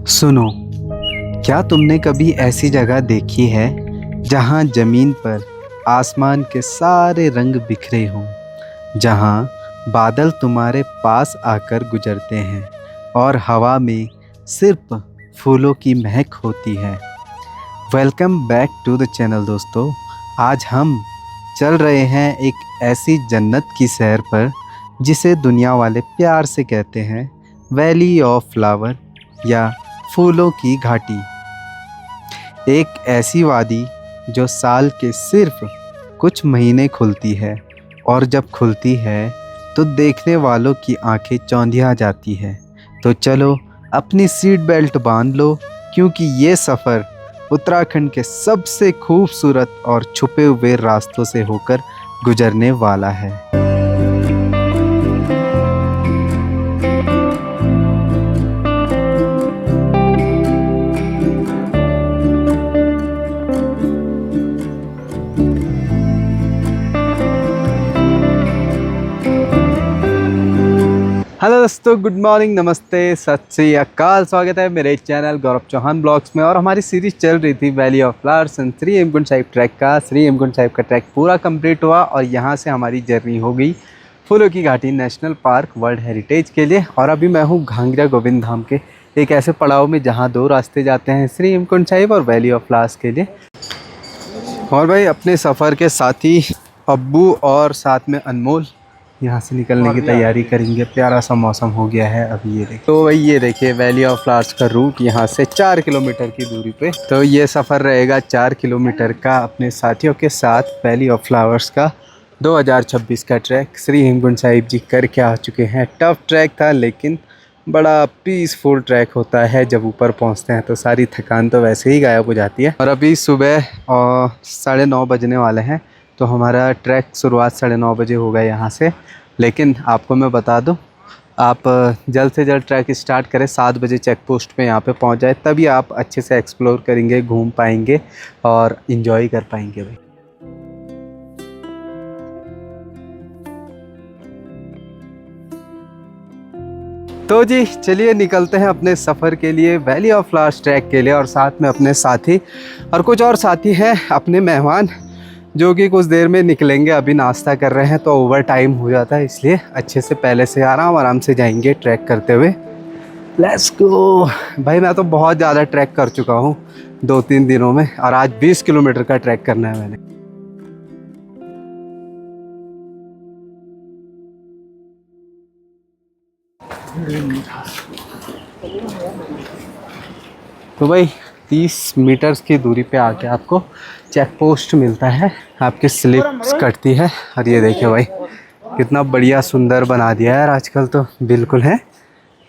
सुनो, क्या तुमने कभी ऐसी जगह देखी है जहाँ ज़मीन पर आसमान के सारे रंग बिखरे हों, जहाँ बादल तुम्हारे पास आकर गुजरते हैं और हवा में सिर्फ फूलों की महक होती है। Welcome back to the channel दोस्तों। आज हम चल रहे हैं एक ऐसी जन्नत की सैर पर जिसे दुनिया वाले प्यार से कहते हैं वैली ऑफ फ्लावर या फूलों की घाटी। एक ऐसी वादी जो साल के सिर्फ कुछ महीने खुलती है और जब खुलती है तो देखने वालों की आंखें चौंधिया जाती है। तो चलो अपनी सीट बेल्ट बांध लो, क्योंकि ये सफ़र उत्तराखंड के सबसे खूबसूरत और छुपे हुए रास्तों से होकर गुजरने वाला है। हेलो दोस्तों, गुड मॉर्निंग, नमस्ते, सत श्री अकाल। स्वागत है मेरे चैनल गौरव चौहान ब्लॉग्स में। और हमारी सीरीज़ चल रही थी valley of flowers and Shri Hemkund Sahib track का। श्री हेमकुंड साहिब का ट्रैक पूरा कंप्लीट हुआ और यहाँ से हमारी जर्नी हो गई फूलों की घाटी नेशनल पार्क वर्ल्ड हेरिटेज के लिए। और अभी मैं हूँ घांगरा गोविंद धाम के एक ऐसे पड़ाव में जहाँ दो रास्ते जाते हैं, श्री हेमकुंड साहिब और वैली ऑफ फ्लावर्स के लिए। और भाई अपने सफ़र के साथी अब्बू और साथ में अनमोल यहाँ से निकलने की तैयारी करेंगे। प्यारा सा मौसम हो गया है अभी। ये देखिए, तो भाई ये देखिए वैली ऑफ फ्लावर्स का रूट यहाँ से 4 किलोमीटर की दूरी पे। तो ये सफ़र रहेगा 4 किलोमीटर का अपने साथियों के साथ वैली ऑफ फ्लावर्स का 2026 का ट्रैक। श्री हेमकुंड साहिब जी करके आ चुके हैं। टफ ट्रैक था लेकिन बड़ा पीसफुल ट्रैक होता है। जब ऊपर पहुँचते हैं तो सारी थकान तो वैसे ही गायब हो जाती है। और अभी सुबह 9:30 बजने वाले हैं, तो हमारा ट्रैक शुरुआत 9:30 बजे होगा यहाँ से। लेकिन आपको मैं बता दूँ, आप जल्द से जल्द ट्रैक स्टार्ट करें, 7 बजे चेक पोस्ट पे यहाँ पे पहुँच जाए, तभी आप अच्छे से एक्सप्लोर करेंगे, घूम पाएंगे और इन्जॉय कर पाएंगे भाई। तो जी चलिए निकलते हैं अपने सफ़र के लिए, वैली ऑफ फ्लावर्स ट्रैक के लिए। और साथ में अपने साथी और कुछ और साथी हैं अपने मेहमान, जो कि कुछ देर में निकलेंगे। अभी नाश्ता कर रहे हैं तो ओवर टाइम हो जाता है, इसलिए अच्छे से पहले से आराम से जाएंगे ट्रैक करते हुए। लेट्स गो भाई। मैं तो बहुत ज़्यादा ट्रैक कर चुका हूँ 2-3 दिनों में, और आज 20 किलोमीटर का ट्रैक करना है मैंने। तो भाई 30 मीटर्स की दूरी पे आके आपको चेक पोस्ट मिलता है, आपकी स्लिप्स कटती है। और ये देखिए भाई कितना बढ़िया सुंदर बना दिया है आजकल तो। बिल्कुल है,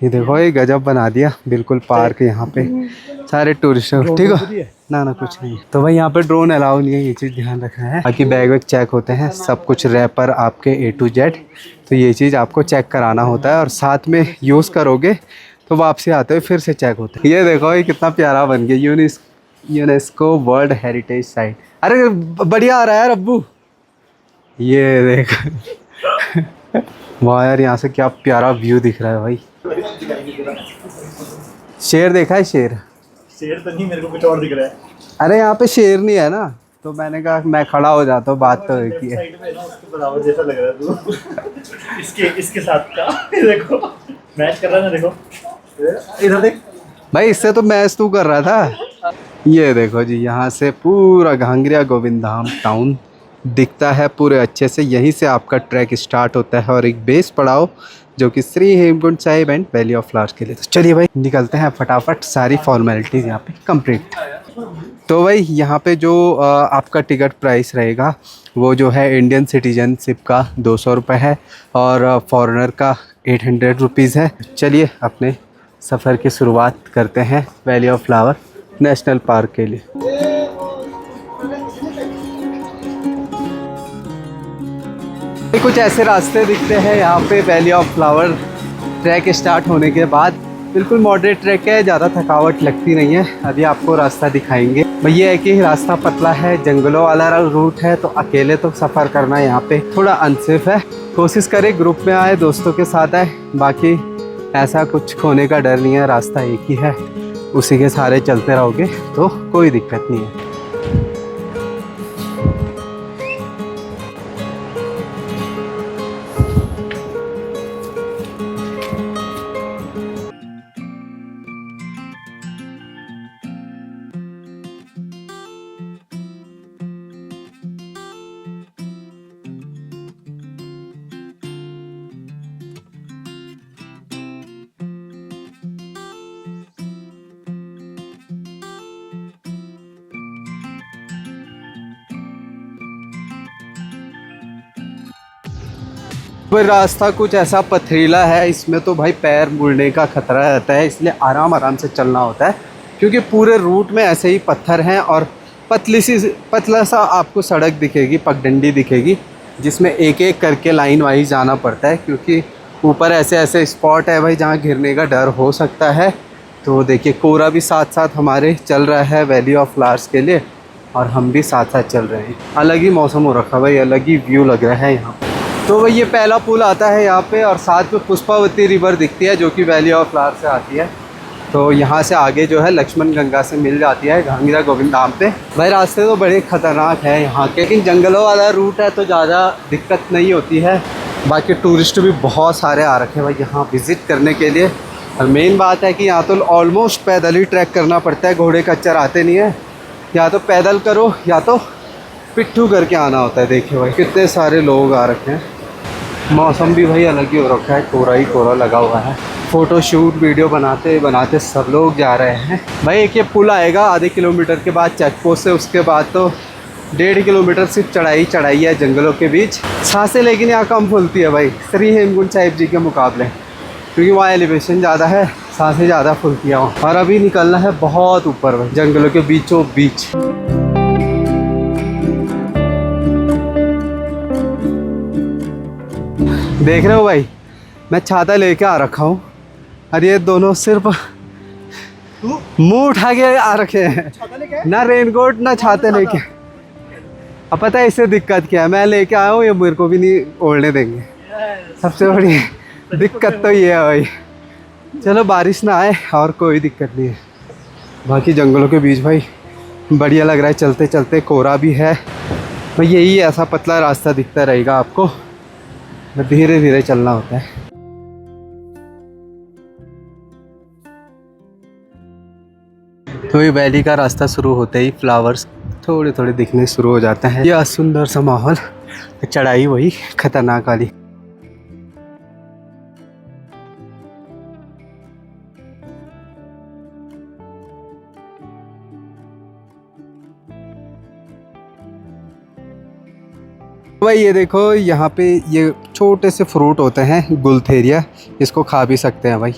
ये देखो ये गजब बना दिया, बिल्कुल पार्क यहाँ पे सारे टूरिस्ट। ठीक है ना कुछ नहीं। तो भाई यहाँ पे ड्रोन अलाउ नहीं है, ये चीज़ ध्यान रखना है। बाकी बैग वैग चेक होते हैं, सब कुछ रैपर आपके A to Z, तो ये चीज़ आपको चेक कराना होता है। और साथ में यूज़ करोगे तो वापसी आते हुए फिर से चेक होता है। ये देखो ये कितना प्यारा बन गया, यूनेस्को वर्ल्ड हेरिटेज साइट। अरे बढ़िया आ रहा है यार अब्बू, ये देखो वाह यार, यहाँ से क्या प्यारा व्यू दिख रहा है भाई। शेर देखा है? शेर तो नहीं, मेरे को कुछ और दिख रहा है। अरे यहाँ पे शेर नहीं है ना, तो मैंने कहा मैं खड़ा हो जाता हूँ, बात तो एक ही है। साइड में ना उसके बराबर जैसा लग रहा है तू। इसके साथ का देखो मैच कर रहा है ना, देखो इधर देख भाई, इससे तो मैच तू कर रहा था। ये देखो जी, यहाँ से पूरा घांगरा गोविंद धाम टाउन दिखता है पूरे अच्छे से। यहीं से आपका ट्रैक स्टार्ट होता है और एक बेस पड़ाव जो कि Shri Hemkund Sahib and valley of flowers के लिए। तो चलिए भाई निकलते हैं फटाफट, सारी फॉर्मेलिटीज़ यहाँ पे कंप्लीट। तो भाई यहाँ पे जो आपका टिकट प्राइस रहेगा वो जो है इंडियन सिटीजनशिप का 200 रुपये है और फॉरेनर का 800 रुपीज़ है। चलिए अपने सफ़र की शुरुआत करते हैं valley of flower national park के लिए। कुछ ऐसे रास्ते दिखते हैं यहाँ पे valley of flower track start होने के बाद। बिल्कुल मॉडरेट ट्रैक है, ज़्यादा थकावट लगती नहीं है। अभी आपको रास्ता दिखाएंगे। भैया है कि रास्ता पतला है, जंगलों वाला रूट है, तो अकेले तो सफ़र करना यहाँ पे थोड़ा अनसेफ है। कोशिश करें ग्रुप में आए, दोस्तों के साथ आए। बाकी ऐसा कुछ खोने का डर नहीं है, रास्ता एक ही है। उसी के सहारे चलते रहोगे तो कोई दिक्कत नहीं है। भाई रास्ता कुछ ऐसा पथरीला है, इसमें तो भाई पैर मुड़ने का खतरा रहता है, इसलिए आराम आराम से चलना होता है क्योंकि पूरे रूट में ऐसे ही पत्थर हैं और पतला सा आपको सड़क दिखेगी, पगडंडी दिखेगी जिसमें एक एक करके लाइन वाइज जाना पड़ता है क्योंकि ऊपर ऐसे ऐसे स्पॉट है भाई जहाँ गिरने का डर हो सकता है। तो देखिए कोहरा भी साथ साथ हमारे चल रहा है वैली ऑफ फ्लावर्स के लिए और हम भी साथ साथ चल रहे हैं। अलग ही मौसम हो रखा भाई, अलग ही व्यू लग रहा है यहाँ। तो भाई ये पहला पुल आता है यहाँ पे और साथ में पुष्पावती रिवर दिखती है जो कि वैली ऑफ फ्लावर से आती है। तो यहाँ से आगे जो है लक्ष्मण गंगा से मिल जाती है घांगरा गोविंद धाम पे। भाई रास्ते तो बड़े ख़तरनाक है यहाँ के, लेकिन जंगलों वाला रूट है तो ज़्यादा दिक्कत नहीं होती है। बाकी टूरिस्ट भी बहुत सारे आ रखे हैं भाई यहाँ विज़िट करने के लिए। और मेन बात है कि यहाँ तो ऑलमोस्ट पैदल ही ट्रैक करना पड़ता है, घोड़े खच्चर आते नहीं है। या तो पैदल करो या तो पिट्ठू करके आना होता है। देखिए भाई कितने सारे लोग आ रखे हैं। मौसम भी भाई अलग ही हो रखा है, कोहरा ही कोहरा लगा हुआ है। फ़ोटो शूट वीडियो बनाते बनाते सब लोग जा रहे हैं भाई। एक ये पुल आएगा आधे किलोमीटर के बाद चेक पोस्ट से, उसके बाद तो 1.5 किलोमीटर सिर्फ चढ़ाई है जंगलों के बीच। सांसें लेकिन यहाँ कम फूलती है भाई श्री हेमकुंड साहिब जी के मुकाबले, क्योंकि वहाँ एलिवेशन ज़्यादा है, सांसें ज़्यादा फूलती है वहाँ। और अभी निकलना है बहुत ऊपर भाई जंगलों के बीचों बीच। देख रहे हो भाई मैं छाता लेके आ रखा हूँ और ये दोनों सिर्फ मुंह उठा के आ रखे हैं, ना रेनकोट ना छाते लेके। अब पता है इससे दिक्कत क्या है, मैं लेके आया हूँ ये मेरे को भी नहीं ओढ़ने देंगे। सबसे बड़ी दिक्कत तो ये है भाई। चलो बारिश ना आए और कोई दिक्कत नहीं है। बाकी जंगलों के बीच भाई बढ़िया लग रहा है चलते चलते। कोहरा भी है भाई, यही ऐसा पतला रास्ता दिखता रहेगा आपको, धीरे धीरे चलना होता है। तो ये वैली का रास्ता शुरू होते ही फ्लावर्स थोड़े थोड़े दिखने शुरू हो जाते हैं। यह सुंदर सा माहौल, चढ़ाई वही खतरनाक वाली। भाई ये देखो यहाँ पे ये छोटे से फ्रूट होते हैं गुलथेरिया, इसको खा भी सकते हैं भाई,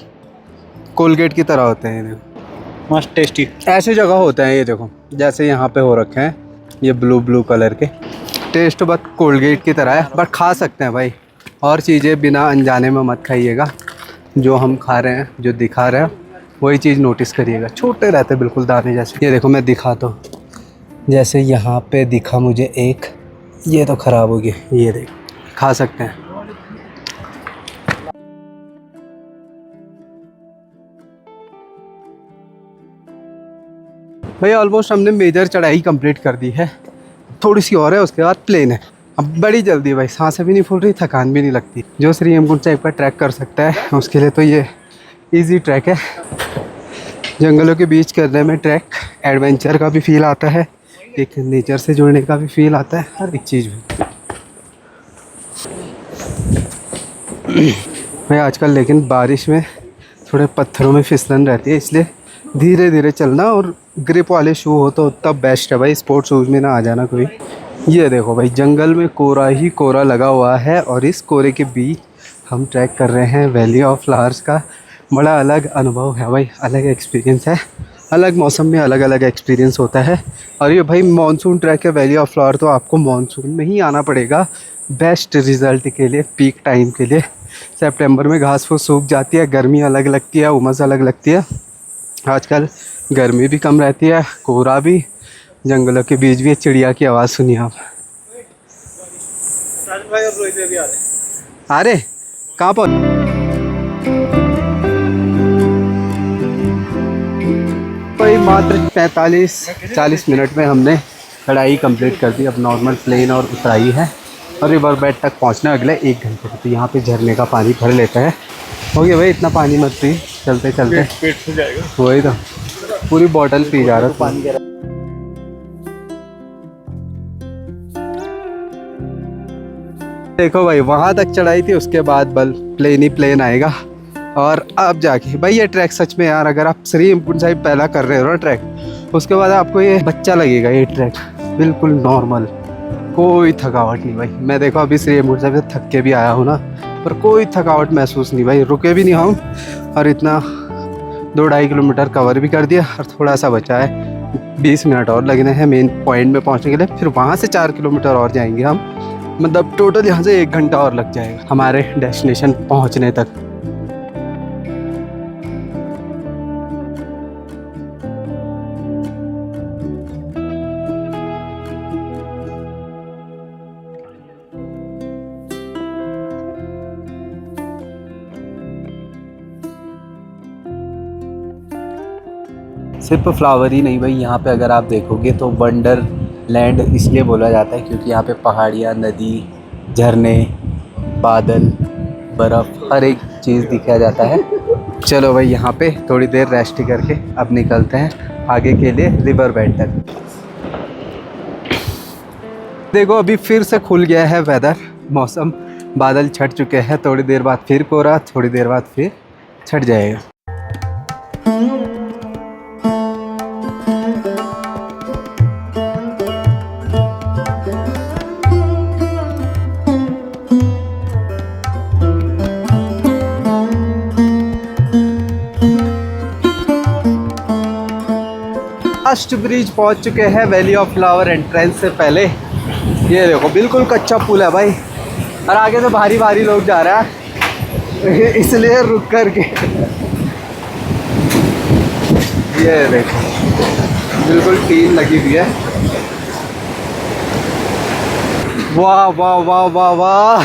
कोलगेट की तरह होते हैं। देखो मस्त टेस्टी ऐसी जगह होते हैं ये देखो, जैसे यहाँ पे हो रखे हैं ये ब्लू कलर के। टेस्ट बस कोलगेट की तरह है बट खा सकते हैं भाई। और चीज़ें बिना अनजाने में मत खाइएगा, जो हम खा रहे हैं जो दिखा रहे हैं वही चीज़ नोटिस करिएगा। छोटे रहते बिल्कुल दाने जैसे। ये देखो मैं दिखाता हूँ, जैसे यहाँ पे दिखा मुझे एक, ये तो ख़राब हो गया, ये देख खा सकते हैं। भाई ऑलमोस्ट हमने मेजर चढ़ाई कंप्लीट कर दी है, थोड़ी सी और है उसके बाद प्लेन है। अब बड़ी जल्दी भाई, सांसें भी नहीं फूल रही, थकान भी नहीं लगती। जो श्री हेमकुंड साहिब का ट्रैक कर सकता है उसके लिए तो ये इजी ट्रैक है। जंगलों के बीच करने में ट्रैक एडवेंचर का भी फील आता है, एक नेचर से जुड़ने का भी फील आता है, हर एक चीज़ में भाई। आजकल लेकिन बारिश में थोड़े पत्थरों में फिसलन रहती है, इसलिए धीरे धीरे चलना और ग्रिप वाले शू हो तो तब बेस्ट है भाई। स्पोर्ट्स शूज़ में ना आ जाना कोई। ये देखो भाई जंगल में कोहरा ही कोहरा लगा हुआ है और इस कोहरे के बीच हम ट्रैक कर रहे हैं वैली ऑफ फ्लावर्स का। बड़ा अलग अनुभव है भाई, अलग एक्सपीरियंस है। अलग मौसम में अलग अलग एक्सपीरियंस होता है। और ये भाई मानसून ट्रैक है वैली ऑफ फ्लावर, तो आपको मानसून में ही आना पड़ेगा बेस्ट रिज़ल्ट के लिए, पीक टाइम के लिए। सितंबर में घास फूस सूख जाती है, गर्मी अलग लगती है, उमस अलग लगती है। आजकल गर्मी भी कम रहती है, कोहरा भी, जंगलों के बीच भी चिड़िया की आवाज़ सुनिए आप। भाई और रोहित भी आ रहे हैं। अरे कहाँ पर मात्र 45-40 मिनट में हमने चढ़ाई कंप्लीट कर दी। अब नॉर्मल प्लेन और उतराई है और रिवर बेड तक पहुंचना अगले 1 घंटे। तो यहाँ पे झरने का पानी भर लेता है। हो गया भाई, इतना पानी मत पी, चलते चलते पेट फूल जाएगा। वही तो पूरी बॉटल पी जा रहा पानी। देखो भाई, वहाँ तक चढ़ाई थी, उसके बाद बल प्लेन ही प्लेन आएगा। और अब जाके भाई ये ट्रैक सच में यार, अगर आप श्री हेमकुंड साहिब पहला कर रहे हो ना ट्रैक, उसके बाद आपको ये बच्चा लगेगा। ये ट्रैक बिल्कुल नॉर्मल, कोई थकावट नहीं भाई। मैं देखो अभी श्री हेमकुंड साहिब से थक के भी आया हूँ ना, पर कोई थकावट महसूस नहीं भाई। रुके भी नहीं हम, और इतना 2-2.5 किलोमीटर कवर भी कर दिया और थोड़ा सा बचा है। 20 मिनट और लगने हैं मेन पॉइंट में पहुँचने के लिए। फिर वहाँ से 4 किलोमीटर और जाएंगे हम, मतलब टोटल यहाँ से 1 घंटा और लग जाएगा हमारे डेस्टिनेशन पहुँचने तक। सिर्फ फ्लावर ही नहीं भाई, यहाँ पे अगर आप देखोगे तो वंडर लैंड इसलिए बोला जाता है क्योंकि यहाँ पे पहाड़ियाँ, नदी, झरने, बादल, बर्फ़, हर एक चीज़ दिखाया जाता है। चलो भाई, यहाँ पे थोड़ी देर रेस्ट करके अब निकलते हैं आगे के लिए रिवर बेड तक। देखो अभी फिर से खुल गया है वेदर, मौसम, बादल छट चुके हैं। थोड़ी देर बाद फिर कोहरा, थोड़ी देर बाद फिर छट जाएगा। लास्ट ब्रिज पहुंच चुके हैं वैली ऑफ फ्लावर एंट्रेंस से पहले। ये देखो बिल्कुल कच्चा पुल है भाई, और आगे से भारी भारी लोग जा रहा है इसलिए रुक कर के। ये देखो बिल्कुल टीन लगी हुई है। वाह वाह वाह वाह वाह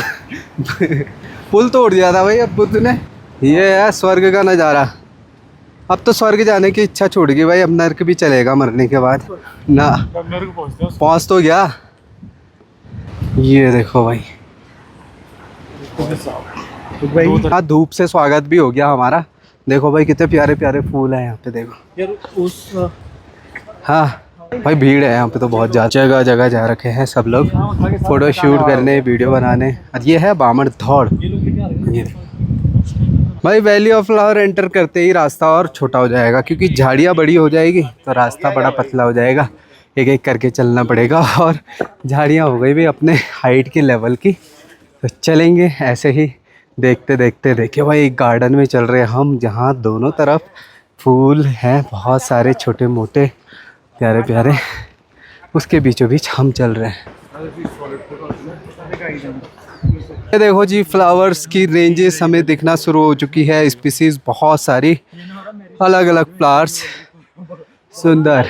पुल तोड़ दिया था भाई अब बुद्ध ने। ये है स्वर्ग का नज़ारा। अब तो स्वर्ग जाने की इच्छा छूट गई भाई, अब नर्क भी चलेगा मरने के बाद ना। पहुंच तो गया। ये देखो भाई, हाँ धूप से स्वागत भी हो गया हमारा। देखो भाई कितने प्यारे प्यारे फूल हैं यहाँ पे, देखो यार उस हाँ भाई भीड़ है यहाँ पे तो बहुत ज़्यादा। जगह जगह जा रखे हैं सब लोग फ़ोटो शूट करने, वीडियो बनाने। और ये है बामण धौड़। ये भाई वैली ऑफ फ्लावर एंटर करते ही रास्ता और छोटा हो जाएगा, क्योंकि झाड़ियाँ बड़ी हो जाएगी तो रास्ता बड़ा पतला हो जाएगा। एक एक करके चलना पड़ेगा, और झाड़ियाँ हो गई भी अपने हाइट के लेवल की, तो चलेंगे ऐसे ही देखते देखते। देखिए भाई एक गार्डन में चल रहे हैं हम, जहाँ दोनों तरफ फूल हैं बहुत सारे छोटे मोटे प्यारे प्यारे, उसके बीचों बीच हम चल रहे हैं। ये देखो जी फ्लावर्स की रेंजेस हमें दिखना शुरू हो चुकी है। स्पीसीज बहुत सारी अलग अलग फ्लावर्स, सुंदर,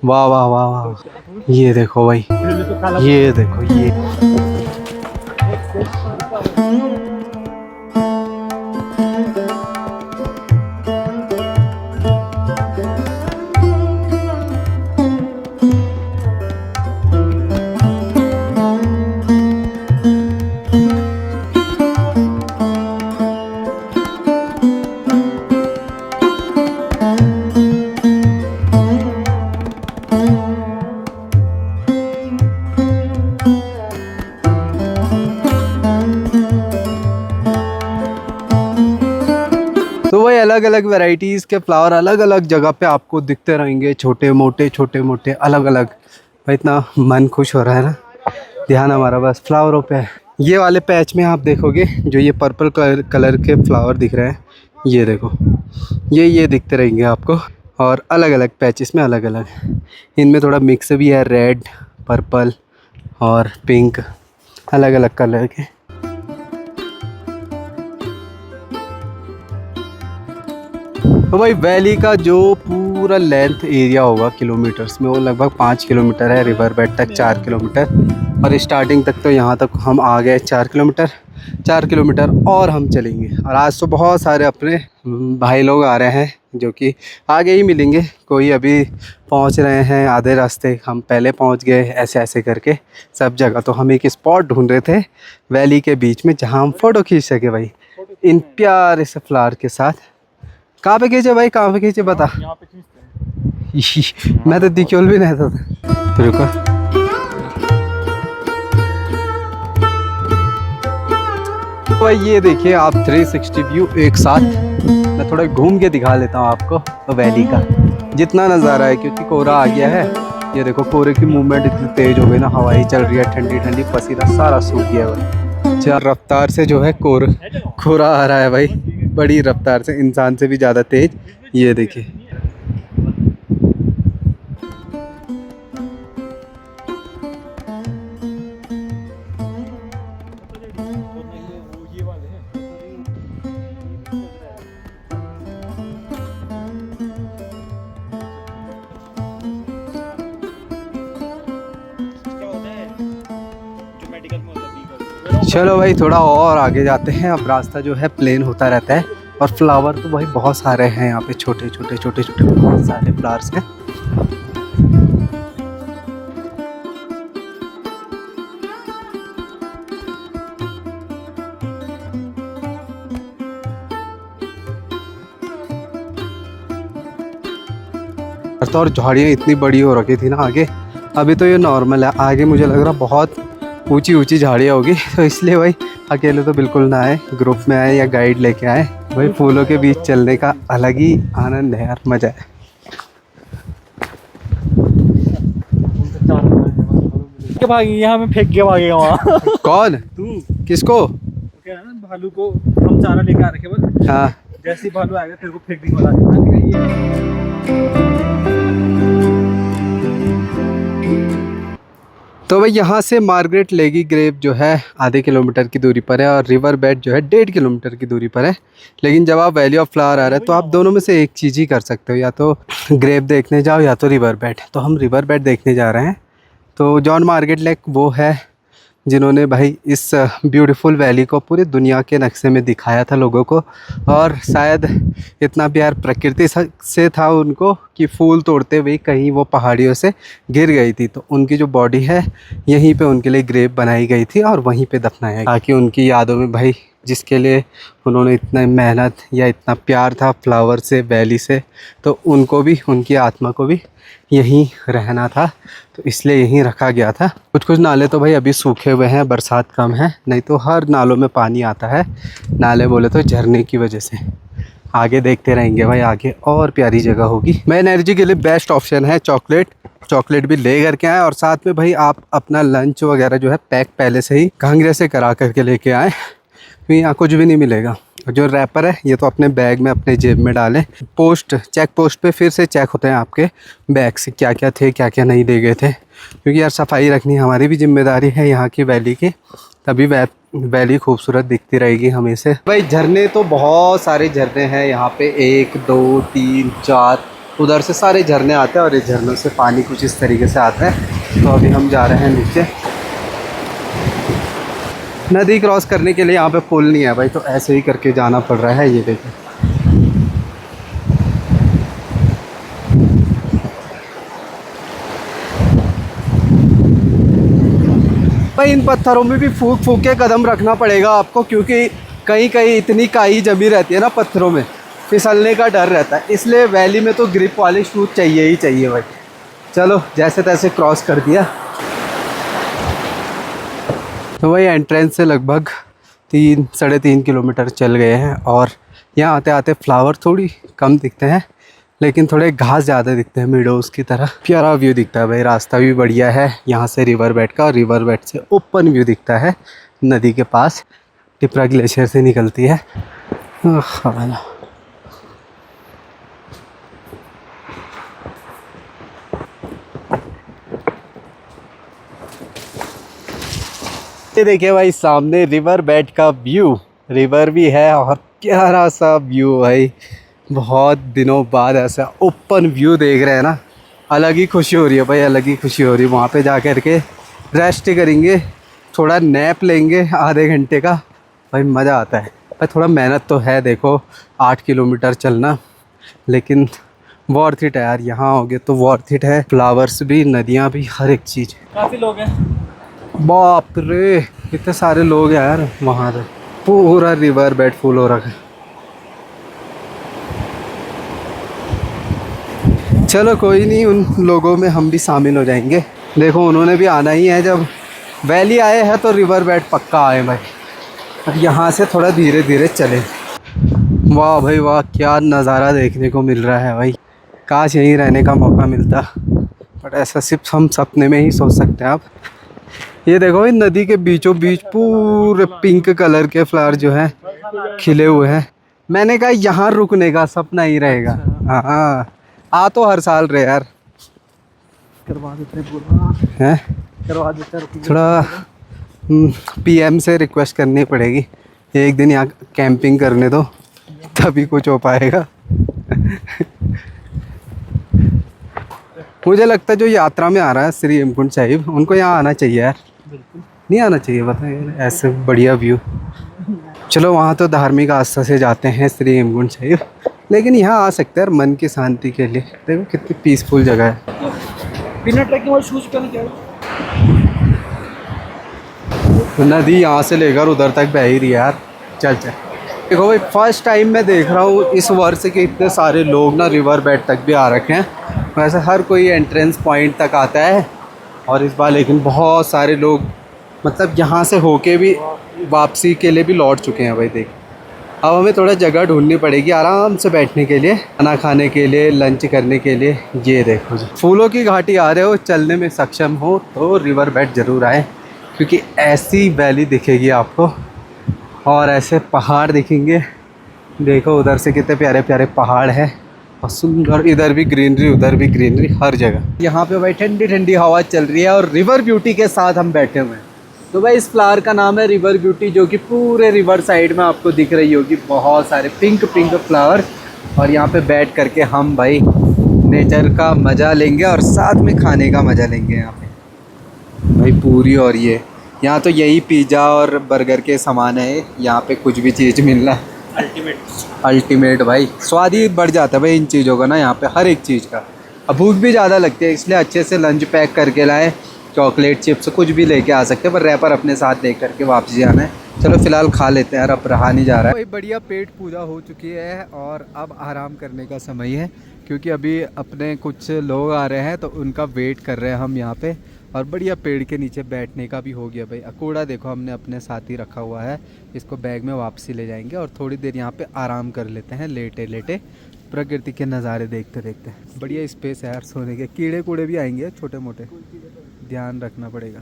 वाह वाह वाह वाह। ये देखो भाई, ये देखो ये तो वही अलग अलग वैरायटीज़ के फ्लावर अलग अलग जगह पे आपको दिखते रहेंगे, छोटे मोटे अलग अलग। भाई इतना मन खुश हो रहा है ना, ध्यान हमारा बस फ्लावरों पे है। ये वाले पैच में आप देखोगे जो ये पर्पल कलर के फ्लावर दिख रहे हैं, ये देखो ये दिखते रहेंगे आपको। और अलग अलग पैचेस में अलग अलग, इनमें थोड़ा मिक्स भी है, रेड, पर्पल और पिंक, अलग अलग कलर के। तो भाई वैली का जो पूरा लेंथ एरिया होगा किलोमीटर्स में, वो लगभग 5 किलोमीटर है। रिवर बेड तक 4 किलोमीटर, और स्टार्टिंग तक तो यहाँ तक हम आ गए 4 किलोमीटर और हम चलेंगे। और आज तो बहुत सारे अपने भाई लोग आ रहे हैं जो कि आगे ही मिलेंगे। कोई अभी पहुंच रहे हैं आधे रास्ते, हम पहले पहुंच गए, ऐसे ऐसे करके सब जगह। तो हम एक स्पॉट ढूंढ रहे थे वैली के बीच में जहां हम फ़ोटो खींच सके भाई इन प्यारे से फ्लावर के साथ। कहाँ पे खींचे भाई, कहाँ पे खींचे बता। यहाँ पे खींचते हैं। मैं तो दिक्योल भी नहीं था। तो रुको, तो ये देखिए आप 360 व्यू एक साथ। मैं थोड़ा घूम के दिखा लेता हूँ आपको तो वैली का जितना नज़ारा है, क्योंकि कोहरा आ गया है। ये देखो कोहरे की मूवमेंट इतनी तेज हो गई ना, हवाई चल रही है, ठंडी ठंडी, पसीना सारा सूख गया भाई। चार रफ्तार से जो है कोहरा आ रहा है भाई, बड़ी रफ्तार से, इंसान से भी ज़्यादा तेज। ये देखिए चलो भाई थोड़ा और आगे जाते हैं। अब रास्ता जो है प्लेन होता रहता है और फ्लावर तो भाई बहुत सारे हैं यहाँ पे, छोटे छोटे छोटे छोटे बहुत सारे फ्लावर्स हैं। तो और झाड़ियाँ इतनी बड़ी हो रखी थी ना आगे, अभी तो ये नॉर्मल है, आगे मुझे लग रहा बहुत ऊंची ऊंची झाड़ियाँ होगी। तो इसलिए भाई अकेले तो बिल्कुल ना आए, ग्रुप में आए या गाइड लेके आए। भाई फूलों के बीच चलने का अलग ही आनंद है यार, मजा है। के भागी यहाँ में फेंक के भागेगा वहाँ। कौन? तू किसको? क्या है ना, भालू को हम चारा लेके आ रखे बस। हाँ जैसे ही भालू आएगा तेरे को फेंक देंगे वाला। तो भाई यहाँ से मार्गरेट लेगी ग्रेव जो है आधे किलोमीटर की दूरी पर है और रिवर बेड जो है 1.5 किलोमीटर की दूरी पर है। लेकिन जब आप वैली ऑफ फ्लावर आ रहे हैं तो आप दोनों में से एक चीज़ ही कर सकते हो, या तो ग्रेव देखने जाओ या तो रिवर बेड। तो हम रिवर बेड देखने जा रहे हैं। तो जॉन मार्गरेट लेक वो है जिन्होंने भाई इस ब्यूटीफुल वैली को पूरी दुनिया के नक्शे में दिखाया था लोगों को, और शायद इतना प्यार प्रकृति से था उनको कि फूल तोड़ते हुए कहीं वो पहाड़ियों से गिर गई थी, तो उनकी जो बॉडी है यहीं पे उनके लिए ग्रेव बनाई गई थी और वहीं पे दफनाया गया, ताकि उनकी यादों में भाई जिसके लिए उन्होंने इतना मेहनत या इतना प्यार था फ्लावर से, वैली से, तो उनको भी, उनकी आत्मा को भी यहीं रहना था, तो इसलिए यहीं रखा गया था। कुछ कुछ नाले तो भाई अभी सूखे हुए हैं, बरसात कम है, नहीं तो हर नालों में पानी आता है। नाले बोले तो झरने की वजह से। आगे देखते रहेंगे भाई, आगे और प्यारी जगह होगी। मैं एनर्जी के लिए बेस्ट ऑप्शन है चॉकलेट भी ले करके आए, और साथ में भाई आप अपना लंच वगैरह जो है पैक पहले से ही घाघरे से करा करके लेके आए, क्योंकि यहाँ कुछ भी नहीं मिलेगा। जो रैपर है ये तो अपने बैग में, अपने जेब में डालें। चेक पोस्ट पे फिर से चेक होते हैं आपके बैग से क्या क्या थे, क्या क्या नहीं दे गए थे, क्योंकि यार सफाई रखनी हमारी भी जिम्मेदारी है यहाँ की वैली की, तभी वैली खूबसूरत दिखती रहेगी हमेशा। भाई झरने तो बहुत सारे झरने हैं यहाँ पे, 1 2 3 4 उधर से सारे झरने आते हैं और इस झरनों से पानी कुछ इस तरीके से आता है। तो अभी हम जा रहे हैं नीचे। नदी क्रॉस करने के लिए यहाँ पे पुल नहीं है भाई, तो ऐसे ही करके जाना पड़ रहा है। ये देखिए भाई इन पत्थरों में भी फूक फूक के कदम रखना पड़ेगा आपको, क्योंकि कहीं कहीं इतनी काई जमी रहती है ना पत्थरों में, फिसलने का डर रहता है। इसलिए वैली में तो ग्रिप वाले शूज चाहिए ही चाहिए भाई। चलो जैसे तैसे क्रॉस कर दिया। तो भाई एंट्रेंस से लगभग 3-3.5 किलोमीटर चल गए हैं, और यहाँ आते आते फ्लावर थोड़ी कम दिखते हैं, लेकिन थोड़े घास ज़्यादा दिखते हैं मीडोज़ की तरह। प्यारा व्यू दिखता है भाई, रास्ता भी बढ़िया है यहाँ से रिवर बेड का, और रिवर बेड से ओपन व्यू दिखता है नदी के पास, टिपरा ग्लेशियर से निकलती है। ये देखिए भाई सामने रिवर बेड का व्यू, रिवर भी है और प्यारा सा व्यू भाई। बहुत दिनों बाद ऐसा ओपन व्यू देख रहे हैं ना, अलग ही खुशी हो रही है भाई, अलग ही खुशी हो रही है। वहाँ पे जा कर के रेस्ट करेंगे, थोड़ा नैप लेंगे आधे घंटे का, भाई मज़ा आता है। भाई थोड़ा मेहनत तो है, देखो 8 किलोमीटर चलना, लेकिन वर्थ इट है यार, यहाँ आओगे तो वर्थ इट है। फ्लावर्स भी, नदियाँ भी, हर एक चीज़। काफी लोग हैं। बाप रे इतने सारे लोग हैं यार वहाँ पे, पूरा रिवर बेड फुल हो रखा है। चलो कोई नहीं, उन लोगों में हम भी शामिल हो जाएंगे। देखो उन्होंने भी आना ही है, जब वैली आए हैं तो रिवर बेड पक्का आए भाई। अब यहाँ से थोड़ा धीरे धीरे चले। वाह भाई वाह, क्या नज़ारा देखने को मिल रहा है भाई। काश यहीं रहने का मौका मिलता, बट ऐसा सिर्फ हम सपने में ही सोच सकते हैं। आप ये देखो, इन नदी के बीचों बीच पूरे पिंक कलर के फ्लावर जो है खिले हुए हैं। मैंने कहा यहाँ रुकने का सपना ही रहेगा। हाँ आ तो हर साल रहे यार, करवा देते हैं पूरा, हैं करवा देते हैं। थोड़ा पीएम से रिक्वेस्ट करनी पड़ेगी, एक दिन यहाँ कैंपिंग करने दो, तभी कुछ हो पाएगा। मुझे लगता है जो यात्रा में आ रहा है श्री हेमकुंड साहिब, उनको यहाँ आना चाहिए यार। बिल्कुल नहीं आना चाहिए, बताइए ऐसे बढ़िया व्यू। चलो वहाँ तो धार्मिक आस्था से जाते हैं श्री हेमकुंड साहिब, लेकिन यहाँ आ सकते हैं यार मन की शांति के लिए। देखो कितनी पीसफुल जगह है। बिना ट्रैकिंग और शूज पहन के नदी यहाँ से लेकर उधर तक बह ही रही है यार। चल चल। देखो भाई फर्स्ट टाइम मैं देख रहा हूँ इस वर्ष के इतने सारे लोग ना रिवर बेड तक भी आ रखे हैं। वैसे हर कोई एंट्रेंस पॉइंट तक आता है, और इस बार लेकिन बहुत सारे लोग मतलब यहाँ से होके भी वापसी के लिए भी लौट चुके हैं भाई। देख अब हमें थोड़ा जगह ढूंढनी पड़ेगी आराम से बैठने के लिए, खाना खाने के लिए, लंच करने के लिए। ये देखो जी, फूलों की घाटी आ रहे हो, चलने में सक्षम हो तो रिवर बेड ज़रूर आए, क्योंकि ऐसी वैली दिखेगी आपको और ऐसे पहाड़ दिखेंगे। देखो उधर से कितने प्यारे प्यारे पहाड़ हैं और सुंदर, इधर भी ग्रीनरी उधर भी ग्रीनरी, हर जगह। यहाँ पे भाई ठंडी ठंडी हवा चल रही है और रिवर ब्यूटी के साथ हम बैठे हुए हैं। तो भाई इस फ्लावर का नाम है रिवर ब्यूटी, जो कि पूरे रिवर साइड में आपको दिख रही होगी, बहुत सारे पिंक पिंक फ्लावर। और यहाँ पे बैठ करके हम भाई नेचर का मज़ा लेंगे और साथ में खाने का मज़ा लेंगे। यहाँ पे भाई पूरी, और ये यहाँ तो यही पिज़्ज़ा और बर्गर के सामान है, यहाँ पे कुछ भी चीज़ मिलना अल्टीमेट भाई। स्वाद ही बढ़ जाता है भाई इन चीज़ों का ना, यहाँ पे हर एक चीज़ का। अब भूख भी ज़्यादा लगती है, इसलिए अच्छे से लंच पैक करके लाए, चॉकलेट चिप्स कुछ भी लेके आ सकते हैं, पर रैपर अपने साथ ले करके वापस जाना है। चलो फिलहाल खा लेते हैं यार, अब रहा नहीं जा रहा है। भाई बढ़िया पेट पूजा हो चुकी है और अब आराम करने का समय है, क्योंकि अभी अपने कुछ लोग आ रहे हैं तो उनका वेट कर रहे हैं हम यहाँ पे। और बढ़िया पेड़ के नीचे बैठने का भी हो गया भाई। कूड़ा देखो हमने अपने साथ ही रखा हुआ है, इसको बैग में वापसी ले जाएंगे और थोड़ी देर यहाँ पे आराम कर लेते हैं लेटे लेटे, प्रकृति के नज़ारे देखते देखते। बढ़िया स्पेस है यार सोने के। कीड़े कूड़े भी आएंगे छोटे मोटे, ध्यान रखना पड़ेगा।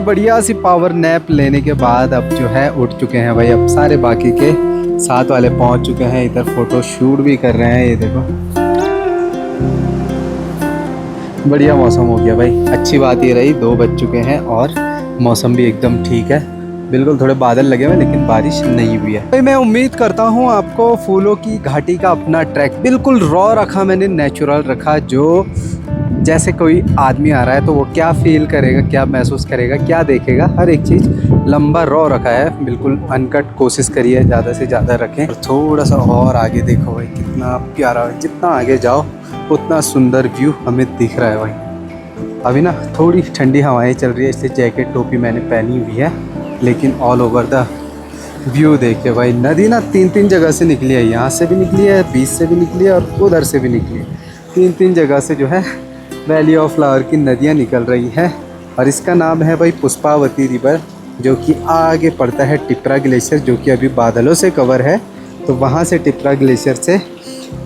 बढ़िया सी पावर नैप लेने के बाद अब जो है उठ चुके हैं भाई। अब सारे बाकी के साथ वाले पहुंच चुके हैं, इधर फोटो शूट भी कर रहे हैं। ये देखो बढ़िया मौसम हो गया भाई। अच्छी बात ये रही 2 बज चुके हैं और मौसम भी एकदम ठीक है। बिल्कुल थोड़े बादल लगे हुए लेकिन बारिश नहीं हुई है। भाई मैं उम्मीद करता हूँ आपको फूलों की घाटी का अपना ट्रैक बिल्कुल रॉ रखा मैंने, नेचुरल रखा, जो जैसे कोई आदमी आ रहा है तो वो क्या फील करेगा, क्या महसूस करेगा, क्या देखेगा, हर एक चीज़ लंबा रॉ रखा है, बिल्कुल अनकट कोशिश करिए ज़्यादा से ज़्यादा रखें। और थोड़ा सा और आगे देखो भाई कितना प्यारा है, जितना आगे जाओ उतना सुंदर व्यू हमें दिख रहा है भाई। अभी ना थोड़ी ठंडी हवाएं चल रही है, इसलिए जैकेट टोपी मैंने पहनी हुई है, लेकिन ऑल ओवर द व्यू देखिए भाई। नदी ना 3 जगह से निकली है, यहाँ से भी निकली है, बीच से भी निकली है और उधर से भी निकली है। 3 जगह से जो है वैली ऑफ फ्लावर की नदियाँ निकल रही हैं। और इसका नाम है भाई पुष्पावती रिवर, जो कि आगे पड़ता है टिपरा ग्लेशियर, जो कि अभी बादलों से कवर है। तो वहाँ से टिपरा ग्लेशियर से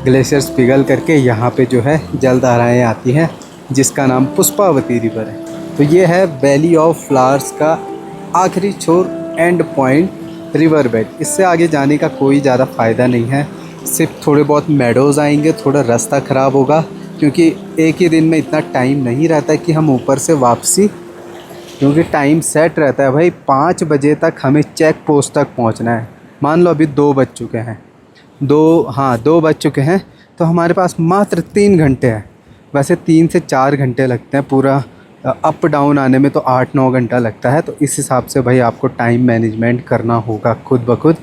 ग्लेशियर्स पिघल करके यहाँ पे जो है जलधाराएँ आती हैं, जिसका नाम पुष्पावती रिवर है। तो ये है वैली ऑफ फ्लावर्स का आखिरी छोर, एंड पॉइंट रिवर बेड। इससे आगे जाने का कोई ज़्यादा फ़ायदा नहीं है, सिर्फ थोड़े बहुत मेडोज़ आएंगे, थोड़ा रास्ता ख़राब होगा क्योंकि एक ही दिन में इतना टाइम नहीं रहता कि हम ऊपर से वापसी, क्योंकि टाइम सेट रहता है भाई 5 बजे तक हमें चेक पोस्ट तक पहुंचना है। मान लो अभी 2 बज चुके हैं, 2 बज चुके हैं, तो हमारे पास मात्र 3 घंटे हैं। वैसे 3 से 4 घंटे लगते हैं पूरा अप डाउन आने में, तो 8-9 घंटा लगता है। तो इस हिसाब से भाई आपको टाइम मैनेजमेंट करना होगा खुद ब खुद,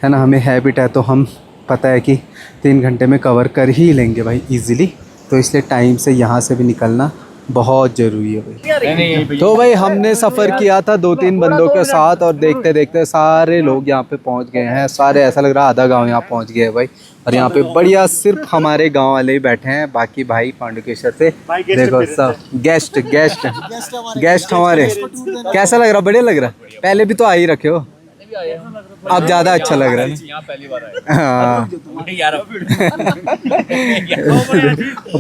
है ना। हमें हैबिट है तो हम पता है कि 3 घंटे में कवर कर ही लेंगे भाई इजीली, तो इसलिए टाइम से यहाँ से भी निकलना बहुत ज़रूरी है भाई। तो भाई हमने सफ़र किया था 2-3 बंदों के साथ और देखते देखते सारे लोग यहाँ पे पहुँच गए हैं। सारे ऐसा लग रहा है आधा गांव यहाँ पहुँच गया है भाई। और यहाँ पे बढ़िया सिर्फ हमारे गांव वाले ही बैठे हैं, बाकी भाई पांडुकेश्वर से देखो सब गेस्ट हमारे। कैसा लग रहा? बढ़िया लग रहा? पहले भी तो आ ही रखे हो, अब ज़्यादा अच्छा लग रहा है। पहली बार हाँ आए।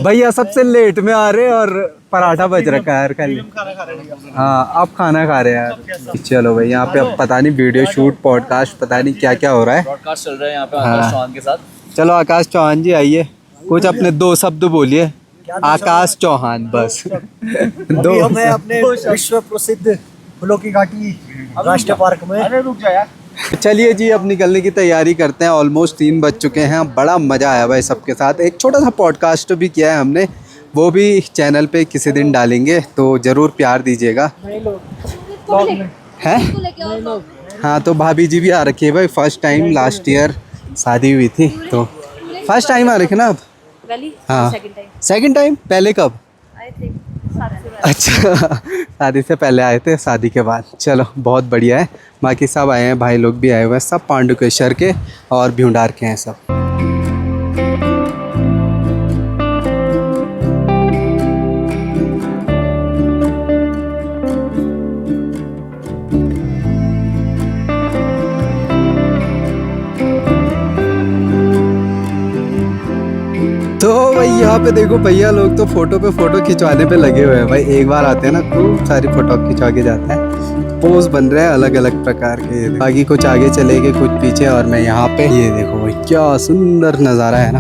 भैया सबसे लेट में आ रहे और पराठा बज रखा है यार खाली। हाँ अब खाना खा रहे हैं यार। चलो भाई यहाँ पे अब पता नहीं वीडियो शूट पॉडकास्ट पता नहीं क्या क्या हो रहा है। ब्रॉडकास्ट चल रहा है यहाँ पे आकाश चौहान के साथ। चलो आकाश चौहान जी आइए, कुछ अपने 2 शब्द बोलिए। आकाश चौहान बस अभी हमें अपने विश्व प्रसिद्ध फूलों की घाटी राष्ट्रीय पार्क में। अरे रुक जा यार। चलिए जी अब निकलने की तैयारी करते हैं। ऑलमोस्ट 3 बज चुके हैं। बड़ा मज़ा आया भाई सबके साथ। एक छोटा सा पॉडकास्ट भी किया है हमने, वो भी चैनल पे किसी दिन डालेंगे, तो ज़रूर प्यार दीजिएगा। हैं? हाँ तो भाभी जी भी आ रखी है भाई। फर्स्ट टाइम लास्ट ईयर शादी हुई थी, तो फर्स्ट टाइम आ रखे ना अब। हाँ सेकंड टाइम। पहले कब? अच्छा शादी से पहले आए थे, शादी के बाद। चलो बहुत बढ़िया है। बाकी सब आए हैं, भाई लोग भी आए हुए हैं, सब पांडुकेश्वर के और भ्यूंडार के हैं सब। तो भाई यहाँ पे देखो भैया लोग तो फोटो पे फोटो खिंचवाने पे लगे हुए हैं भाई। एक बार आते हैं ना खूब सारी फोटो खिंचवा के जाते हैं। पोज बन रहे हैं अलग अलग प्रकार के। बाकी कुछ आगे चले गए, कुछ पीछे, और मैं यहाँ पे। ये देखो भाई क्या सुंदर नज़ारा है ना।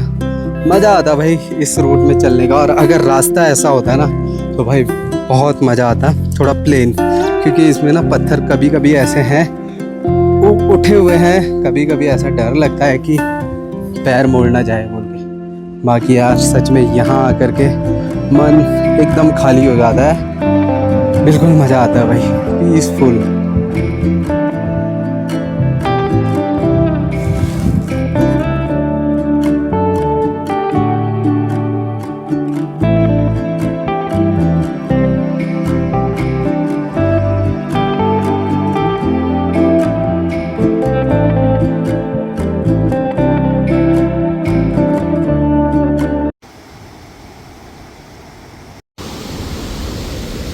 मज़ा आता भाई इस रूट में चलने का। और अगर रास्ता ऐसा होता है ना तो भाई बहुत मज़ा आता। थोड़ा प्लेन, क्योंकि इसमें ना पत्थर कभी कभी ऐसे हैं उठे हुए हैं, कभी कभी ऐसा डर लगता है कि पैर मोड़ ना जाए बोल के। बाकी यार सच में यहाँ आकर के मन एकदम खाली हो जाता है, बिल्कुल मज़ा आता है भाई, पीसफुल।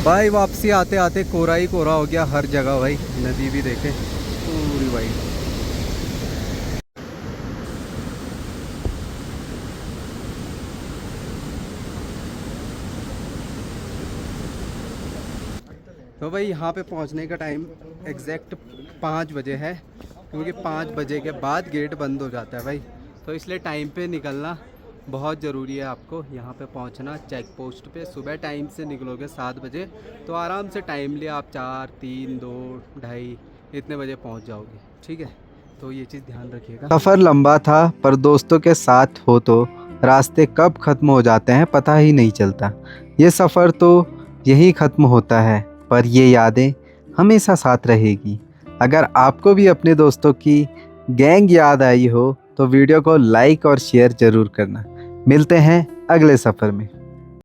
भाई वापसी आते आते कोहरा ही कोहरा हो गया हर जगह भाई। नदी भी देखे पूरी भाई। तो भाई यहाँ पे पहुँचने का टाइम एग्जैक्ट 5 बजे है, क्योंकि 5 बजे के बाद गेट बंद हो जाता है भाई। तो इसलिए टाइम पे निकलना बहुत ज़रूरी है। आपको यहाँ पे पहुँचना चेक पोस्ट पे। सुबह टाइम से निकलोगे 7 बजे तो आराम से टाइमली आप 4, 3, 2, 2:30 इतने बजे पहुँच जाओगे। ठीक है, तो ये चीज़ ध्यान रखिएगा। सफ़र लंबा था पर दोस्तों के साथ हो तो रास्ते कब ख़त्म हो जाते हैं पता ही नहीं चलता। ये सफ़र तो यही ख़त्म होता है, पर ये यादें हमेशा साथ रहेगी। अगर आपको भी अपने दोस्तों की गैंग याद आई हो तो वीडियो को लाइक और शेयर ज़रूर करना। मिलते हैं अगले सफ़र में।